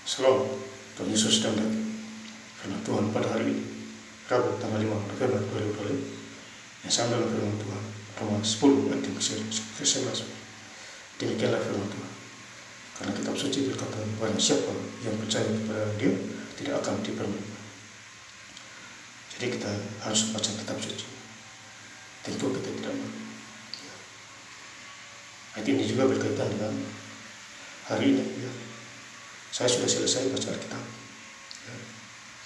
Shalom, Tuhan Yesus sedang datang. Firman Tuhan pada hari ini, Rabu tanggal 5 November 2020, yang sama dalam firman Tuhan, Roma 10 ayat ke-11. Demikianlah firman Tuhan. Karena kitab suci berkata, barang siapa yang percaya kepada Dia tidak akan dipermalukan. Jadi kita harus baca kitab suci. Tentu kita tidak malu. Ayat ini juga berkaitan dengan hari ini. Saya sudah selesai baca Alkitab,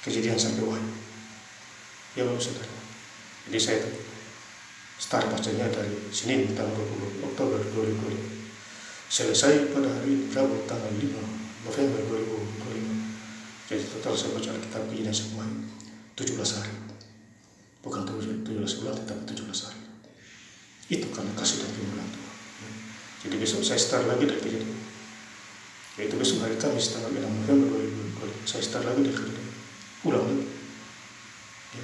Kejadian sampai Wahyu. Ya Bapak Saudara. Jadi saya start bacanya dari Senin tanggal 20 Oktober 2020. Selesai pada hari ini Rabu tanggal 5 November 2025. Jadi total saya baca Alkitab Kejadian sampai Wahyu 17 hari. Bukan 17 bulan tetapi 17 hari. Itu karena kasih dan kemuliaan Tuhan. Jadi besok saya start lagi dari Kejadian. Yaitu besok hari Kamis tanggal 6 November 2020 saya start lagi dari Kejadian, ulang lagi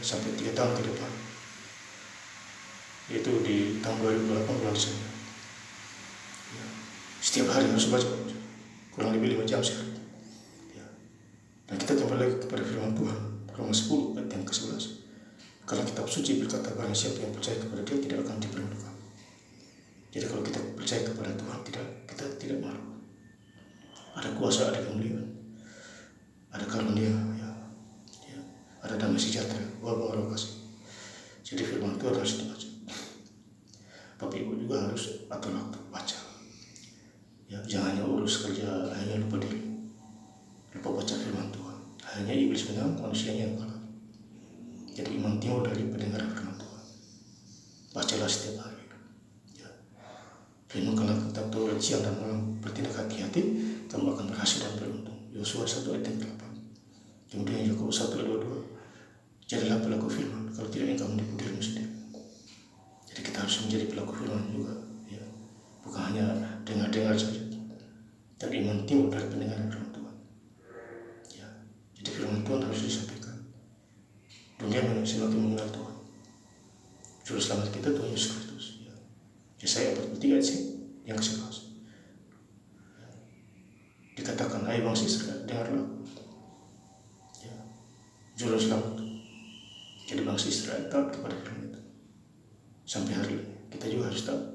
sampai 3 tahun ke depan, yaitu di tahun 2018 saja. Setiap hari harus baca kurang lebih 5 jam sekali. Dan kita kembali lagi kepada firman Tuhan Roma 10 ayat yang ke-11. Karena kitab suci berkata, barang siapa yang percaya kepada Dia tidak akan dipermalukan. Jadi kalau kita percaya kepada Tuhan, kita tidak malu. Ada kuasa, ada kemuliaan, ada karunia, ada damai sejahtera, wabah Allah kasih. Jadi firman Tuhan harus dibaca. Bapak Ibu juga harus atur waktu baca. Jangan hanya urus kerja, hanya lupa diri, lupa baca firman Tuhan. Hanya iblis menang, manusianya yang kalah. Jadi iman timbul dari pendengaran firman Tuhan. Bacalah setiap hari. Renungkanlah kitab Taurat siang dan malam, bertindak hati-hati, kamu akan berhasil dan beruntung. Yosua 1 ayat 8. Kemudian Yakobus 1 ayat 22. Jadilah pelaku firman, kalau tidak engkau menipu dirimu sendiri. Jadi kita harus menjadi pelaku firman juga, bukan hanya dengar-dengar saja, tapi iman timbul dari pendengaran firman Tuhan. Jadi firman Tuhan harus disampaikan. Dunia semakin mengenal Tuhan. Juru selamat kita Tuhan Yesus Kristus. Yesaya 43 ayat yang ke-11. Dikatakan, hai bangsa Israel, dengarlah. Juru selamat. Jadi bangsa Israel taat kepada firman itu. Sampai hari ini kita juga harus taat.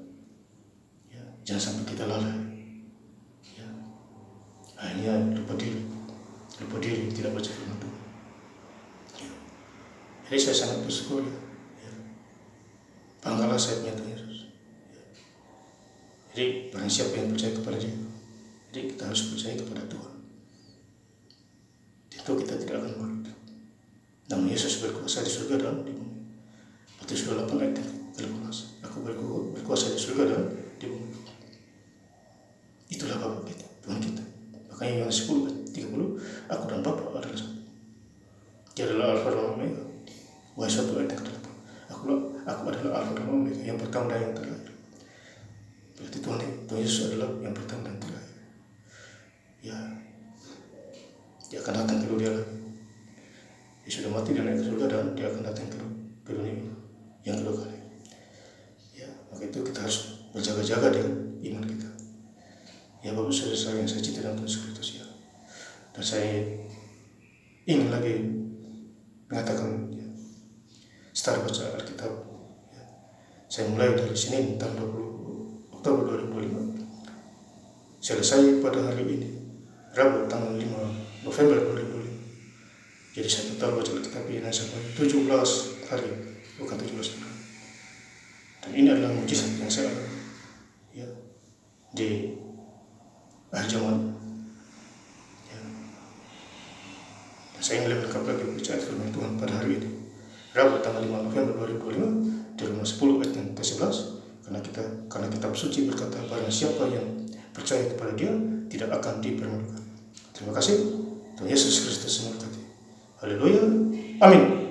Jangan sampai kita lalai. Hanya lupa diri, tidak baca firman Tuhan. Jadi saya sangat bersyukur. Banggalah saya punya Tuhan Yesus. Jadi barang siapa yang percaya kepada Dia, jadi kita harus percaya kepada Tuhan. Tentu kita tidak akan malu. Nama Yesus berkuasa di surga dan di bumi. Matius 28 ayat 13. Aku berkuasa di surga dan di bumi. Itulah Bapa kita, Tuhan kita. Makanya Yohanes 10 ayat 30, aku dan Bapa adalah satu. Dia adalah Alfa dan Omega. Wahai 1 ayat yang ke-8. Aku adalah Alfa dan Omega, yang pertama dan yang terakhir. Berarti Tuhan Yesus adalah yang pertama dan terakhir. Dia akan datang ke dunia lagi. Dia sudah mati dan naik ke surga dan dia akan datang ke dunia yang kedua kali. Maka itu kita harus berjaga-jaga dengan iman kita. Bapak saudara yang saya cintai dalam Tuhan Yesus Kristus. Dan saya ingin lagi mengatakan setelah baca Alkitab. Saya mulai dari Senin tanggal 20 Oktober 2005. Selesai pada hari ini Rabu tanggal 5 November 2005. Jadi saya total baca Alkitab ini sampai 17 hari, bukan 17 bulan. Dan ini adalah mujizat yang saya alami di akhir zaman. Dan saya ingin lebih lengkap lagi berbicara firman Tuhan pada hari ini Rabu tanggal 5 November 2025 di Roma 10 ayat yang ke-11. Karena kitab suci berkata, barang siapa yang percaya kepada Dia tidak akan dipermalukan. Terima kasih. Tuhan Yesus Kristus memberkati. Haleluya. Amin.